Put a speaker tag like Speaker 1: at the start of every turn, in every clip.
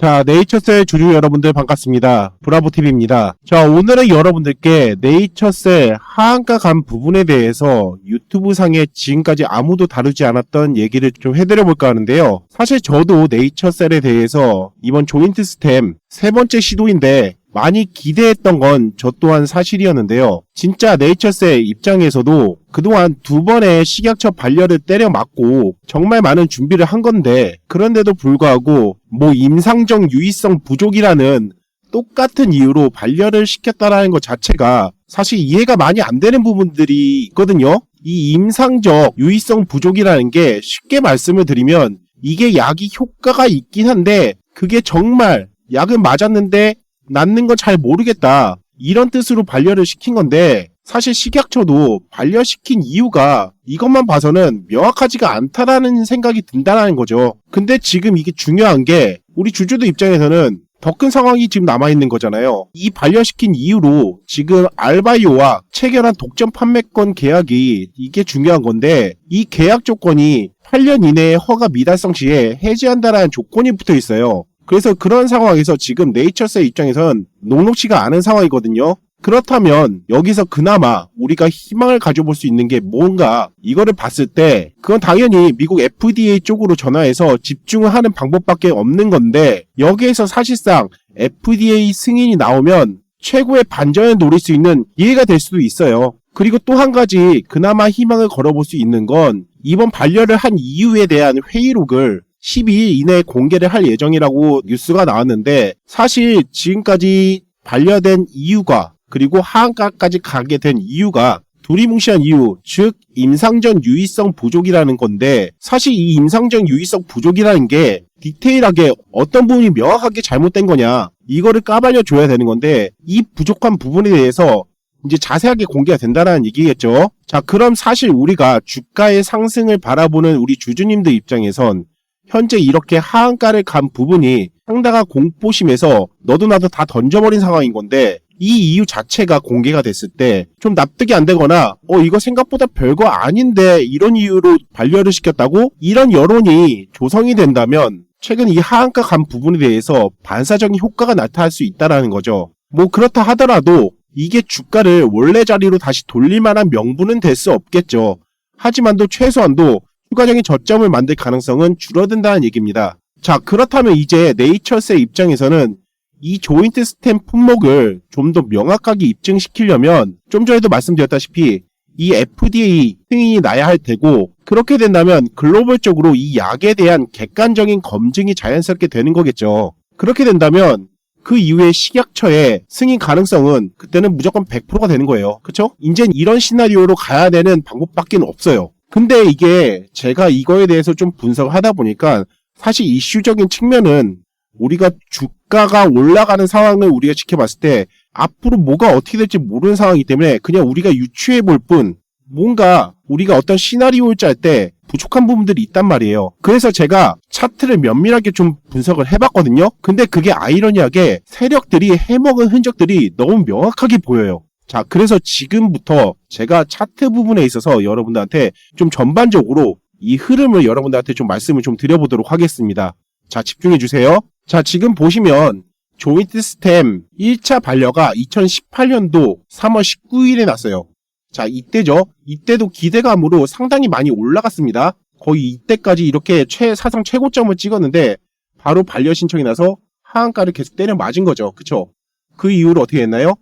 Speaker 1: 자, 네이처셀 주주 여러분들 반갑습니다. 브라보TV입니다. 자, 오늘은 여러분들께 네이처셀 하한가 간 부분에 대해서 유튜브 상에 지금까지 아무도 다루지 않았던 얘기를 좀 해드려볼까 하는데요. 사실 저도 네이처셀에 대해서 이번 조인트 스템 세 번째 시도인데 많이 기대했던 건 저 또한 사실이었는데요. 진짜 네이처셀 입장에서도 그동안 두 번의 식약처 반려를 때려 맞고 정말 많은 준비를 한 건데, 그런데도 불구하고 임상적 유의성 부족이라는 똑같은 이유로 반려를 시켰다라는 것 자체가 사실 이해가 많이 안 되는 부분들이 있거든요. 이 임상적 유의성 부족이라는 게 쉽게 말씀을 드리면 이게 약이 효과가 있긴 한데 그게 정말 약은 맞았는데 낫는 건 잘 모르겠다, 이런 뜻으로 반려를 시킨 건데, 사실 식약처도 반려시킨 이유가 이것만 봐서는 명확하지가 않다라는 생각이 든다는 거죠. 근데 지금 이게 중요한 게 우리 주주들 입장에서는 더 큰 상황이 지금 남아있는 거잖아요. 이 반려시킨 이유로 지금 알바이오와 체결한 독점 판매권 계약이 이게 중요한 건데, 이 계약 조건이 8년 이내에 허가 미달성 시에 해지한다라는 조건이 붙어 있어요. 그래서 그런 상황에서 지금 네이처셀 입장에선 녹록치가 않은 상황이거든요. 그렇다면 여기서 그나마 우리가 희망을 가져볼 수 있는 게 뭔가, 이거를 봤을 때 그건 당연히 미국 FDA 쪽으로 전화해서 집중을 하는 방법밖에 없는 건데, 여기에서 사실상 FDA 승인이 나오면 최고의 반전을 노릴 수 있는 기회가 될 수도 있어요. 그리고 또 한 가지 그나마 희망을 걸어볼 수 있는 건, 이번 반려를 한 이유에 대한 회의록을 12일 이내에 공개를 할 예정이라고 뉴스가 나왔는데, 사실 지금까지 반려된 이유가 그리고 하한가까지 가게 된 이유가 두리뭉실한 이유, 즉 임상적 유의성 부족이라는 건데, 사실 이 임상적 유의성 부족이라는 게 디테일하게 어떤 부분이 명확하게 잘못된 거냐, 이거를 까발려 줘야 되는 건데, 이 부족한 부분에 대해서 이제 자세하게 공개가 된다는 얘기겠죠. 자, 그럼 사실 우리가 주가의 상승을 바라보는 우리 주주님들 입장에선 현재 이렇게 하한가를 간 부분이 상당한 공포심에서 너도 나도 다 던져버린 상황인 건데, 이 이유 자체가 공개가 됐을 때 좀 납득이 안 되거나 이거 생각보다 별거 아닌데 이런 이유로 반려를 시켰다고, 이런 여론이 조성이 된다면 최근 이 하한가 간 부분에 대해서 반사적인 효과가 나타날 수 있다는 거죠. 그렇다 하더라도 이게 주가를 원래 자리로 다시 돌릴 만한 명분은 될 수 없겠죠. 하지만도 최소한도 추가적인 저점을 만들 가능성은 줄어든다는 얘기입니다. 자, 그렇다면 이제 네이처셀 입장에서는 이 조인트 스템 품목을 좀 더 명확하게 입증시키려면 좀 전에도 말씀드렸다시피 이 FDA 승인이 나야 할 테고, 그렇게 된다면 글로벌적으로 이 약에 대한 객관적인 검증이 자연스럽게 되는 거겠죠. 그렇게 된다면 그 이후에 식약처의 승인 가능성은 그때는 무조건 100%가 되는 거예요. 그쵸? 이젠 이런 시나리오로 가야 되는 방법밖에 없어요. 근데 이게 제가 이거에 대해서 좀 분석을 하다 보니까 사실 이슈적인 측면은 우리가 주가가 올라가는 상황을 우리가 지켜봤을 때 앞으로 뭐가 어떻게 될지 모르는 상황이기 때문에 그냥 우리가 유추해 볼 뿐, 뭔가 우리가 어떤 시나리오를 짤 때 부족한 부분들이 있단 말이에요. 그래서 제가 차트를 면밀하게 좀 분석을 해봤거든요. 근데 그게 아이러니하게 세력들이 해먹은 흔적들이 너무 명확하게 보여요. 자, 그래서 지금부터 제가 차트 부분에 있어서 여러분들한테 좀 전반적으로 이 흐름을 여러분들한테 좀 말씀을 좀 드려보도록 하겠습니다. 자, 집중해주세요. 자, 지금 보시면 조인트 스템 1차 반려가 2018년도 3월 19일에 났어요. 자, 이때죠. 이때도 기대감으로 상당히 많이 올라갔습니다. 거의 이때까지 이렇게 사상 최고점을 찍었는데 바로 반려 신청이 나서 하한가를 계속 때려 맞은 거죠. 그쵸? 그 이후로 어떻게 했나요?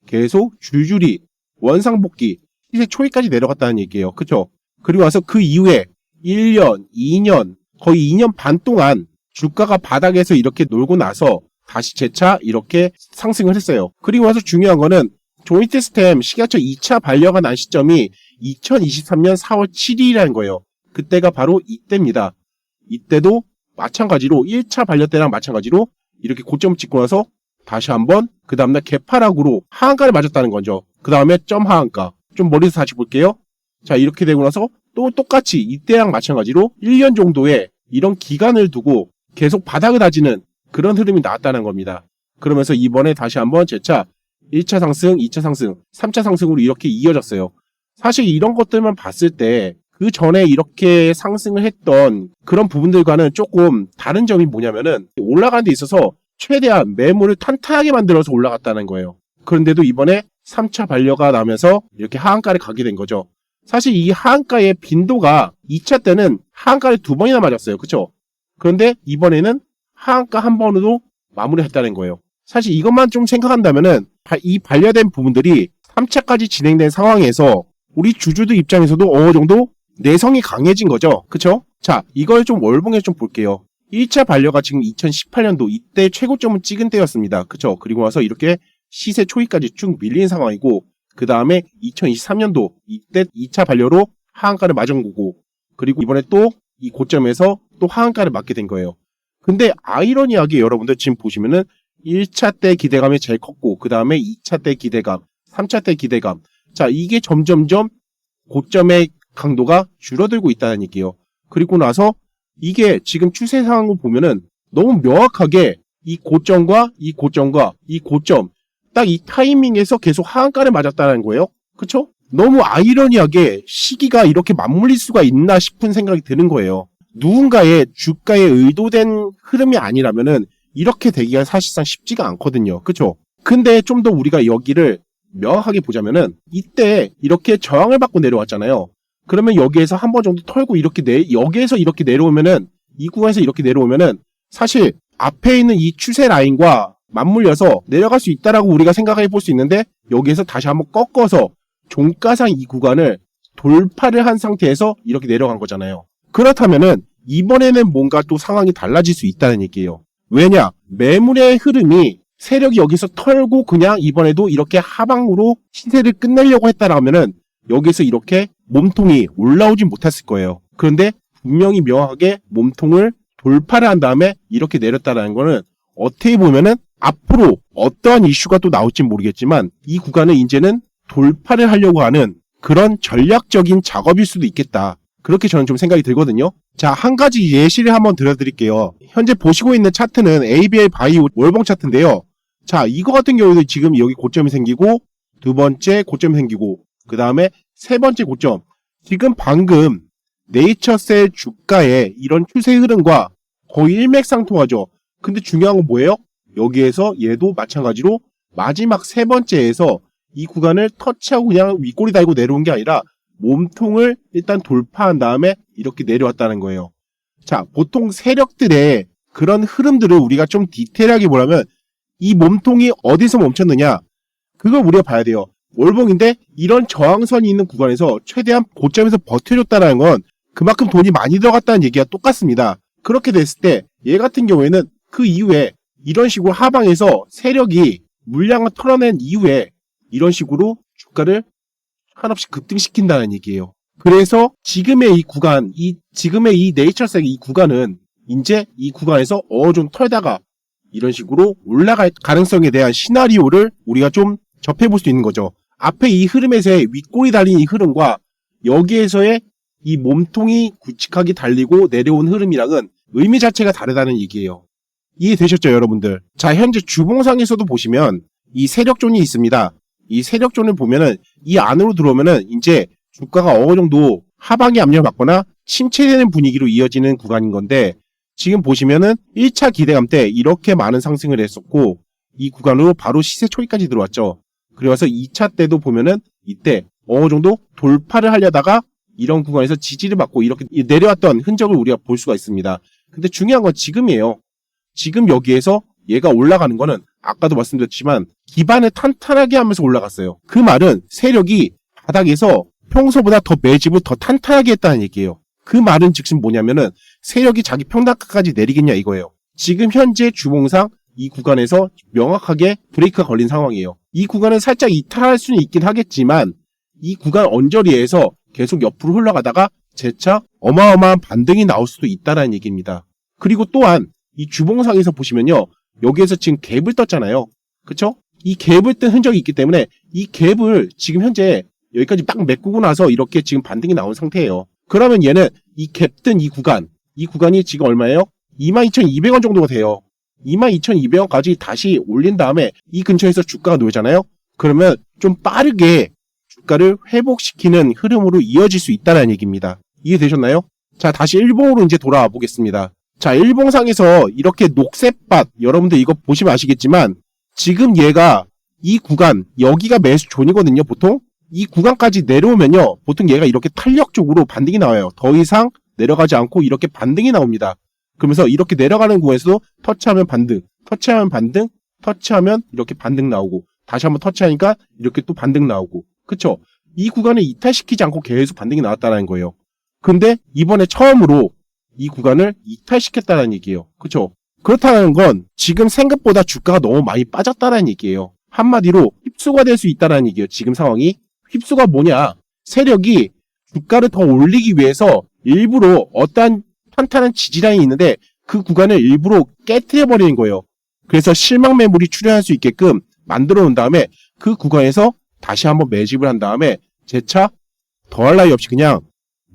Speaker 1: 계속 줄줄이 원상복귀, 시세 초기까지 내려갔다는 얘기예요. 그쵸? 그리고 와서 그 이후에 1년, 2년, 거의 2년 반 동안 주가가 바닥에서 이렇게 놀고 나서 다시 재차 이렇게 상승을 했어요. 그리고 와서 중요한 거는 조인트 스템 식약처 2차 반려가 난 시점이 2023년 4월 7일이라는 거예요. 그때가 바로 이때입니다. 이때도 마찬가지로 1차 반려 때랑 마찬가지로 이렇게 고점을 찍고 나서 다시 한번 그 다음날 개파락으로 하한가를 맞았다는 거죠. 그 다음에 점 하한가. 좀 멀리서 다시 볼게요. 자, 이렇게 되고 나서 또 똑같이 이때랑 마찬가지로 1년 정도의 이런 기간을 두고 계속 바닥을 다지는 그런 흐름이 나왔다는 겁니다. 그러면서 이번에 다시 한번 재차 1차 상승, 2차 상승, 3차 상승으로 이렇게 이어졌어요. 사실 이런 것들만 봤을 때 그 전에 이렇게 상승을 했던 그런 부분들과는 조금 다른 점이 뭐냐면은 올라가는 데 있어서 최대한 매물을 탄탄하게 만들어서 올라갔다는 거예요. 그런데도 이번에 3차 반려가 나면서 이렇게 하한가를 가게 된 거죠. 사실 이 하한가의 빈도가 2차 때는 하한가를 2번이나 맞았어요. 그쵸? 그런데 이번에는 하한가 한 번으로 마무리했다는 거예요. 사실 이것만 좀 생각한다면은 이 반려된 부분들이 3차까지 진행된 상황에서 우리 주주들 입장에서도 어느 정도 내성이 강해진 거죠. 그쵸? 자, 이걸 좀 월봉에 좀 볼게요. 1차 반려가 지금 2018년도 이때 최고점을 찍은 때였습니다. 그쵸? 그리고 나서 이렇게 시세 초입까지 쭉 밀린 상황이고, 그 다음에 2023년도 이때 2차 반려로 하한가를 맞은 거고, 그리고 이번에 또 이 고점에서 또 하한가를 맞게 된 거예요. 근데 아이러니하게 여러분들 지금 보시면은 1차 때 기대감이 제일 컸고, 그 다음에 2차 때 기대감, 3차 때 기대감. 자, 이게 점점점 고점의 강도가 줄어들고 있다는 얘기예요. 그리고 나서 이게 지금 추세 상황을 보면은 너무 명확하게 이 고점과 이 고점과 이 고점, 딱 이 타이밍에서 계속 하한가를 맞았다는 거예요. 그쵸? 너무 아이러니하게 시기가 이렇게 맞물릴 수가 있나 싶은 생각이 드는 거예요. 누군가의 주가의 의도된 흐름이 아니라면은 이렇게 되기가 사실상 쉽지가 않거든요. 그쵸? 근데 좀 더 우리가 여기를 명확하게 보자면은 이때 이렇게 저항을 받고 내려왔잖아요. 그러면 여기에서 한 번 정도 털고 이렇게 여기에서 이렇게 내려오면은 이 구간에서 이렇게 내려오면은 사실 앞에 있는 이 추세 라인과 맞물려서 내려갈 수 있다라고 우리가 생각해 볼 수 있는데 여기에서 다시 한번 꺾어서 종가상 이 구간을 돌파를 한 상태에서 이렇게 내려간 거잖아요. 그렇다면은 이번에는 뭔가 또 상황이 달라질 수 있다는 얘기예요. 왜냐? 매물의 흐름이 세력이 여기서 털고 그냥 이번에도 이렇게 하방으로 시세를 끝내려고 했다라면은 여기서 이렇게 몸통이 올라오진 못했을 거예요. 그런데 분명히 명확하게 몸통을 돌파를 한 다음에 이렇게 내렸다라는 거는 어떻게 보면은 앞으로 어떠한 이슈가 또 나올진 모르겠지만 이 구간은 이제는 돌파를 하려고 하는 그런 전략적인 작업일 수도 있겠다. 그렇게 저는 좀 생각이 들거든요. 자, 한 가지 예시를 한번 들어드릴게요. 현재 보시고 있는 차트는 ABI 바이오 월봉 차트인데요. 자, 이거 같은 경우도 지금 여기 고점이 생기고 두 번째 고점이 생기고 그 다음에 세 번째 고점. 지금 방금 네이처셀 주가의 이런 추세 흐름과 거의 일맥상통하죠. 근데 중요한 건 뭐예요? 여기에서 얘도 마찬가지로 마지막 세 번째에서 이 구간을 터치하고 그냥 윗꼬리 달고 내려온 게 아니라 몸통을 일단 돌파한 다음에 이렇게 내려왔다는 거예요. 자, 보통 세력들의 그런 흐름들을 우리가 좀 디테일하게 보려면 이 몸통이 어디서 멈췄느냐? 그걸 우리가 봐야 돼요. 월봉인데 이런 저항선이 있는 구간에서 최대한 고점에서 버텨줬다는 건 그만큼 돈이 많이 들어갔다는 얘기가 똑같습니다. 그렇게 됐을 때 얘 같은 경우에는 그 이후에 이런 식으로 하방에서 세력이 물량을 털어낸 이후에 이런 식으로 주가를 한없이 급등시킨다는 얘기예요. 그래서 지금의 이 구간, 지금의 이 네이처셀 이 구간은 이제 이 구간에서 좀 털다가 이런 식으로 올라갈 가능성에 대한 시나리오를 우리가 좀 접해볼 수 있는 거죠. 앞에 이 흐름에서의 윗골이 달린 이 흐름과 여기에서의 이 몸통이 굵직하게 달리고 내려온 흐름이랑은 의미 자체가 다르다는 얘기예요. 이해되셨죠, 여러분들? 자, 현재 주봉상에서도 보시면 이 세력존이 있습니다. 이 세력존을 보면은 이 안으로 들어오면은 이제 주가가 어느 정도 하방에 압력을 받거나 침체되는 분위기로 이어지는 구간인 건데 지금 보시면은 1차 기대감 때 이렇게 많은 상승을 했었고 이 구간으로 바로 시세 초입까지 들어왔죠. 그래서 2차 때도 보면은 이때 어느 정도 돌파를 하려다가 이런 구간에서 지지를 받고 이렇게 내려왔던 흔적을 우리가 볼 수가 있습니다. 근데 중요한 건 지금이에요. 지금 여기에서 얘가 올라가는 거는 아까도 말씀드렸지만 기반을 탄탄하게 하면서 올라갔어요. 그 말은 세력이 바닥에서 평소보다 더 매집을 더 탄탄하게 했다는 얘기예요. 그 말은 즉슨 뭐냐면은 세력이 자기 평단가까지 내리겠냐 이거예요. 지금 현재 주봉상 이 구간에서 명확하게 브레이크가 걸린 상황이에요. 이 구간은 살짝 이탈할 수는 있긴 하겠지만 이 구간 언저리에서 계속 옆으로 흘러가다가 재차 어마어마한 반등이 나올 수도 있다는 얘기입니다. 그리고 또한 이 주봉상에서 보시면요. 여기에서 지금 갭을 떴잖아요. 그쵸? 이 갭을 뜬 흔적이 있기 때문에 이 갭을 지금 현재 여기까지 딱 메꾸고 나서 이렇게 지금 반등이 나온 상태예요. 그러면 얘는 이 갭 뜬 이 구간이 지금 얼마예요? 22,200원 정도가 돼요. 22,200원까지 다시 올린 다음에 이 근처에서 주가가 놓이잖아요. 그러면 좀 빠르게 주가를 회복시키는 흐름으로 이어질 수 있다는 얘기입니다. 이해되셨나요? 자, 다시 일봉으로 이제 돌아와 보겠습니다. 자, 일봉상에서 이렇게 녹색밭, 여러분들 이거 보시면 아시겠지만, 지금 얘가 이 구간, 여기가 매수 존이거든요, 보통? 이 구간까지 내려오면요, 보통 얘가 이렇게 탄력적으로 반등이 나와요. 더 이상 내려가지 않고 이렇게 반등이 나옵니다. 그러면서 이렇게 내려가는 구간에서도 터치하면 반등, 터치하면 반등, 터치하면 이렇게 반등 나오고, 다시 한번 터치하니까 이렇게 또 반등 나오고, 그쵸? 이 구간을 이탈시키지 않고 계속 반등이 나왔다는 거예요. 근데 이번에 처음으로 이 구간을 이탈시켰다는 얘기예요. 그쵸? 그렇다는 건 지금 생각보다 주가가 너무 많이 빠졌다는 얘기예요. 한마디로 휩수가 될 수 있다는 얘기예요. 지금 상황이. 휩수가 뭐냐? 세력이 주가를 더 올리기 위해서 일부러 어떠한 탄탄한 지지라인이 있는데 그 구간을 일부러 깨트려버리는 거예요. 그래서 실망 매물이 출현할 수 있게끔 만들어 놓은 다음에 그 구간에서 다시 한번 매집을 한 다음에 재차 더할 나위 없이 그냥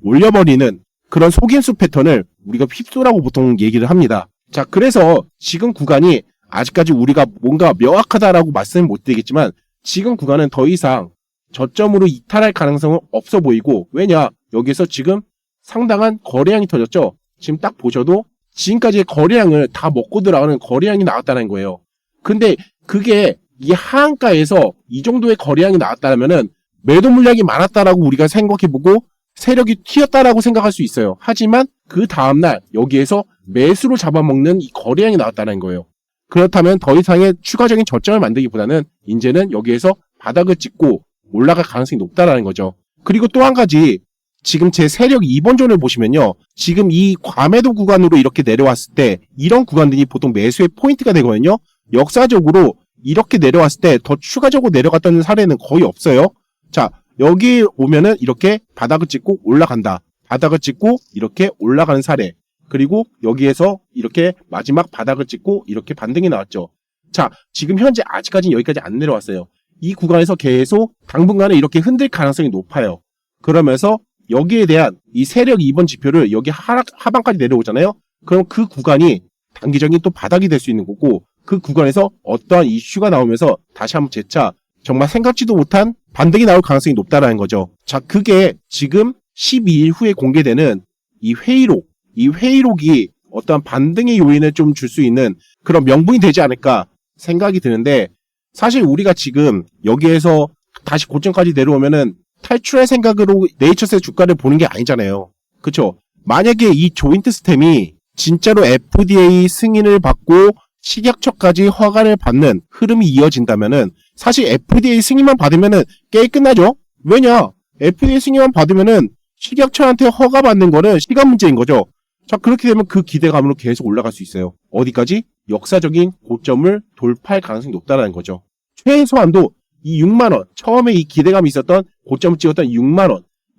Speaker 1: 올려버리는 그런 속임수 패턴을 우리가 휩수라고 보통 얘기를 합니다. 자, 그래서 지금 구간이 아직까지 우리가 뭔가 명확하다라고 말씀은 못 드리겠지만 지금 구간은 더 이상 저점으로 이탈할 가능성은 없어 보이고, 왜냐? 여기서 지금 상당한 거래량이 터졌죠? 지금 딱 보셔도 지금까지의 거래량을 다 먹고 들어가는 거래량이 나왔다는 거예요. 근데 그게 이 하한가에서 이 정도의 거래량이 나왔다면은 매도 물량이 많았다라고 우리가 생각해보고 세력이 튀었다라고 생각할 수 있어요. 하지만 그 다음날 여기에서 매수로 잡아먹는 이 거래량이 나왔다는 거예요. 그렇다면 더 이상의 추가적인 저점을 만들기보다는 이제는 여기에서 바닥을 찍고 올라갈 가능성이 높다라는 거죠. 그리고 또 한 가지, 지금 제 세력 2번존을 보시면요. 지금 이 과매도 구간으로 이렇게 내려왔을 때 이런 구간들이 보통 매수의 포인트가 되거든요. 역사적으로 이렇게 내려왔을 때 더 추가적으로 내려갔다는 사례는 거의 없어요. 자, 여기 오면은 이렇게 바닥을 찍고 올라간다. 바닥을 찍고 이렇게 올라가는 사례. 그리고 여기에서 이렇게 마지막 바닥을 찍고 이렇게 반등이 나왔죠. 자, 지금 현재 아직까지는 여기까지 안 내려왔어요. 이 구간에서 계속 당분간은 이렇게 흔들 가능성이 높아요. 그러면서 여기에 대한 이 세력 2번 지표를 여기 하방까지 내려오잖아요. 그럼 그 구간이 단기적인 또 바닥이 될 수 있는 거고, 그 구간에서 어떠한 이슈가 나오면서 다시 한번 재차 정말 생각지도 못한 반등이 나올 가능성이 높다라는 거죠. 자, 그게 지금 12일 후에 공개되는 이 회의록, 이 회의록이 어떠한 반등의 요인을 좀 줄 수 있는 그런 명분이 되지 않을까 생각이 드는데, 사실 우리가 지금 여기에서 다시 고점까지 내려오면은 탈출할 생각으로 네이처스의 주가를 보는 게 아니잖아요. 그쵸? 만약에 이 조인트 스템이 진짜로 FDA 승인을 받고 식약처까지 허가를 받는 흐름이 이어진다면은 사실 FDA 승인만 받으면은 게임 끝나죠? 왜냐? FDA 승인만 받으면은 식약처한테 허가 받는 거는 시간 문제인 거죠. 자, 그렇게 되면 그 기대감으로 계속 올라갈 수 있어요. 어디까지? 역사적인 고점을 돌파할 가능성이 높다는 거죠. 최소한도 이 6만원, 처음에 이 기대감이 있었던 고점을 찍었던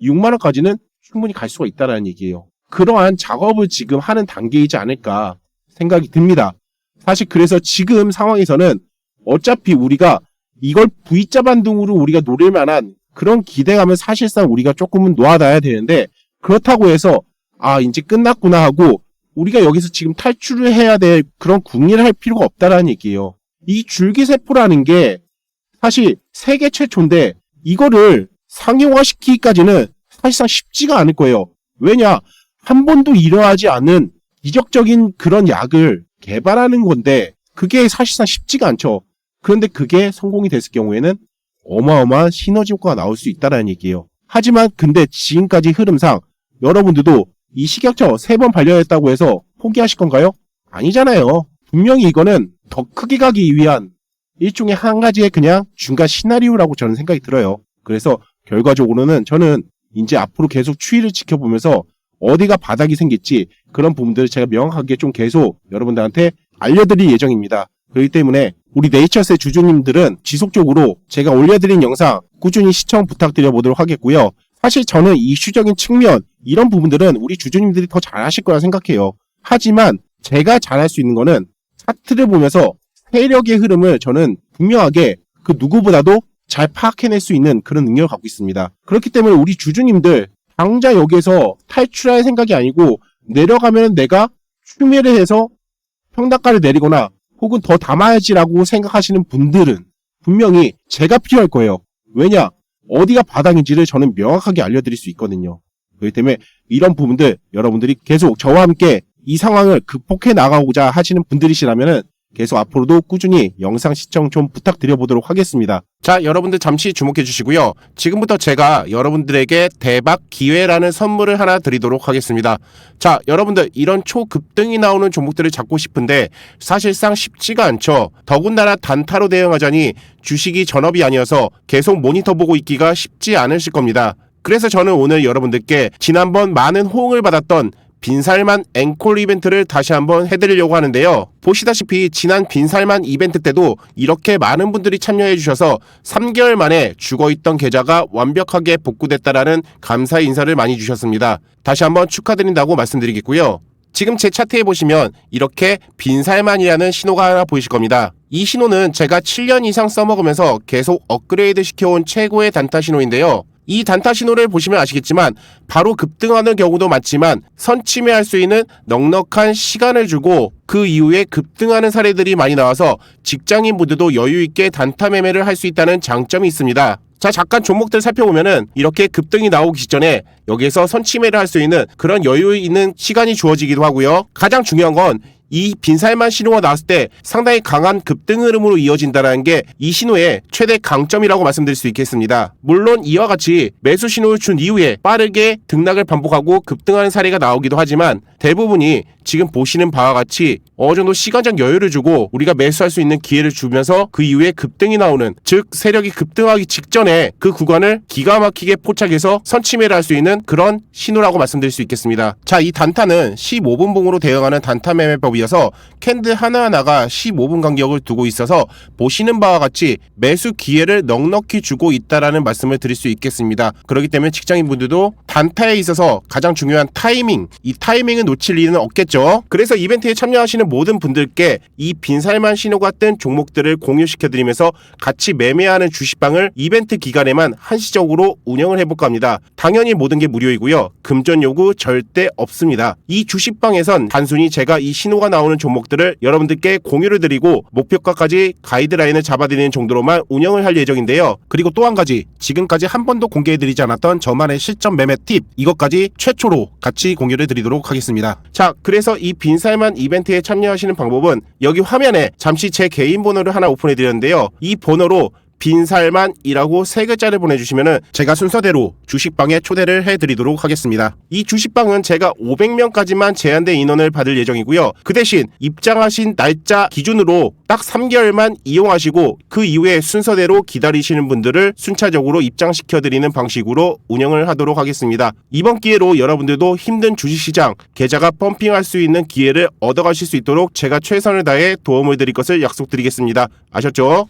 Speaker 1: 6만원까지는 충분히 갈 수가 있다는 얘기예요. 그러한 작업을 지금 하는 단계이지 않을까 생각이 듭니다. 사실 그래서 지금 상황에서는 어차피 우리가 이걸 V자 반등으로 우리가 노릴 만한 그런 기대감을 사실상 우리가 조금은 놓아놔야 되는데, 그렇다고 해서 아, 이제 끝났구나 하고 우리가 여기서 지금 탈출을 해야 될 그런 궁리를 할 필요가 없다라는 얘기예요. 이 줄기세포라는 게 사실 세계 최초인데 이거를 상용화시키기까지는 사실상 쉽지가 않을 거예요. 왜냐? 한 번도 일어나지 않은 이적적인 그런 약을 개발하는 건데 그게 사실상 쉽지가 않죠. 그런데 그게 성공이 됐을 경우에는 어마어마한 시너지 효과가 나올 수 있다는 얘기예요. 하지만 근데 지금까지 흐름상 여러분들도 이 식약처 3번 반려했다고 해서 포기하실 건가요? 아니잖아요. 분명히 이거는 더 크게 가기 위한 일종의 한 가지의 그냥 중간 시나리오라고 저는 생각이 들어요. 그래서 결과적으로는 저는 이제 앞으로 계속 추이를 지켜보면서 어디가 바닥이 생길지 그런 부분들을 제가 명확하게 좀 계속 여러분들한테 알려드릴 예정입니다. 그렇기 때문에 우리 네이처스의 주주님들은 지속적으로 제가 올려드린 영상 꾸준히 시청 부탁드려 보도록 하겠고요. 사실 저는 이슈적인 측면 이런 부분들은 우리 주주님들이 더 잘하실 거라 생각해요. 하지만 제가 잘할 수 있는 거는 차트를 보면서 세력의 흐름을 저는 분명하게 그 누구보다도 잘 파악해낼 수 있는 그런 능력을 갖고 있습니다. 그렇기 때문에 우리 주주님들 당장 여기에서 탈출할 생각이 아니고 내려가면 내가 추매를 해서 평단가를 내리거나 혹은 더 담아야지라고 생각하시는 분들은 분명히 제가 필요할 거예요. 왜냐? 어디가 바닥인지를 저는 명확하게 알려드릴 수 있거든요. 그렇기 때문에 이런 부분들 여러분들이 계속 저와 함께 이 상황을 극복해 나가고자 하시는 분들이시라면은 계속 앞으로도 꾸준히 영상 시청 좀 부탁드려보도록 하겠습니다. 자, 여러분들 잠시 주목해 주시고요. 지금부터 제가 여러분들에게 대박 기회라는 선물을 하나 드리도록 하겠습니다. 자, 여러분들 이런 초급등이 나오는 종목들을 잡고 싶은데 사실상 쉽지가 않죠. 더군다나 단타로 대응하자니 주식이 전업이 아니어서 계속 모니터 보고 있기가 쉽지 않으실 겁니다. 그래서 저는 오늘 여러분들께 지난번 많은 호응을 받았던 빈살만 앵콜 이벤트를 다시 한번 해드리려고 하는데요. 보시다시피 지난 빈살만 이벤트 때도 이렇게 많은 분들이 참여해 주셔서 3개월 만에 죽어있던 계좌가 완벽하게 복구됐다라는 감사의 인사를 많이 주셨습니다. 다시 한번 축하드린다고 말씀드리겠고요. 지금 제 차트에 보시면 이렇게 빈살만이라는 신호가 하나 보이실 겁니다. 이 신호는 제가 7년 이상 써먹으면서 계속 업그레이드 시켜온 최고의 단타 신호인데요. 이 단타 신호를 보시면 아시겠지만 바로 급등하는 경우도 많지만 선침해할 수 있는 넉넉한 시간을 주고 그 이후에 급등하는 사례들이 많이 나와서 직장인분들도 여유있게 단타 매매를 할 수 있다는 장점이 있습니다. 자, 잠깐 종목들 살펴보면은 이렇게 급등이 나오기 전에 여기에서 선침해를 할 수 있는 그런 여유 있는 시간이 주어지기도 하고요. 가장 중요한 건 이 빈살만 신호가 나왔을 때 상당히 강한 급등 흐름으로 이어진다는 게 이 신호의 최대 강점이라고 말씀드릴 수 있겠습니다. 물론 이와 같이 매수 신호를 준 이후에 빠르게 등락을 반복하고 급등하는 사례가 나오기도 하지만 대부분이 지금 보시는 바와 같이 어느 정도 시간적 여유를 주고 우리가 매수할 수 있는 기회를 주면서 그 이후에 급등이 나오는, 즉 세력이 급등하기 직전에 그 구간을 기가 막히게 포착해서 선침해를 할 수 있는 그런 신호라고 말씀드릴 수 있겠습니다. 자, 이 단타는 15분 봉으로 대응하는 단타 매매법이어서 캔들 하나하나가 15분 간격을 두고 있어서 보시는 바와 같이 매수 기회를 넉넉히 주고 있다라는 말씀을 드릴 수 있겠습니다. 그렇기 때문에 직장인분들도 단타에 있어서 가장 중요한 타이밍, 이 타이밍을 놓칠 일은 없겠죠. 그래서 이벤트에 참여하시는 모든 분들께 이 빈살만 신호가 뜬 종목들을 공유시켜드리면서 같이 매매하는 주식방을 이벤트 기간에만 한시적으로 운영을 해볼까 합니다. 당연히 모든 게 무료이고요. 금전 요구 절대 없습니다. 이 주식방에선 단순히 제가 이 신호가 나오는 종목들을 여러분들께 공유를 드리고 목표가까지 가이드라인을 잡아드리는 정도로만 운영을 할 예정인데요. 그리고 또 한 가지, 지금까지 한 번도 공개해드리지 않았던 저만의 실전 매매 팁, 이것까지 최초로 같이 공유를 드리도록 하겠습니다. 자, 그래서 이 빈살만 이벤트에 참여하시는 방법은 여기 화면에 잠시 제 개인 번호를 하나 오픈해드렸는데요. 이 번호로 빈살만이라고 3글자를 보내주시면은 제가 순서대로 주식방에 초대를 해드리도록 하겠습니다. 이 주식방은 제가 500명까지만 제한된 인원을 받을 예정이고요. 그 대신 입장하신 날짜 기준으로 딱 3개월만 이용하시고 그 이후에 순서대로 기다리시는 분들을 순차적으로 입장시켜드리는 방식으로 운영을 하도록 하겠습니다. 이번 기회로 여러분들도 힘든 주식시장 계좌가 펌핑할 수 있는 기회를 얻어가실 수 있도록 제가 최선을 다해 도움을 드릴 것을 약속드리겠습니다. 아셨죠?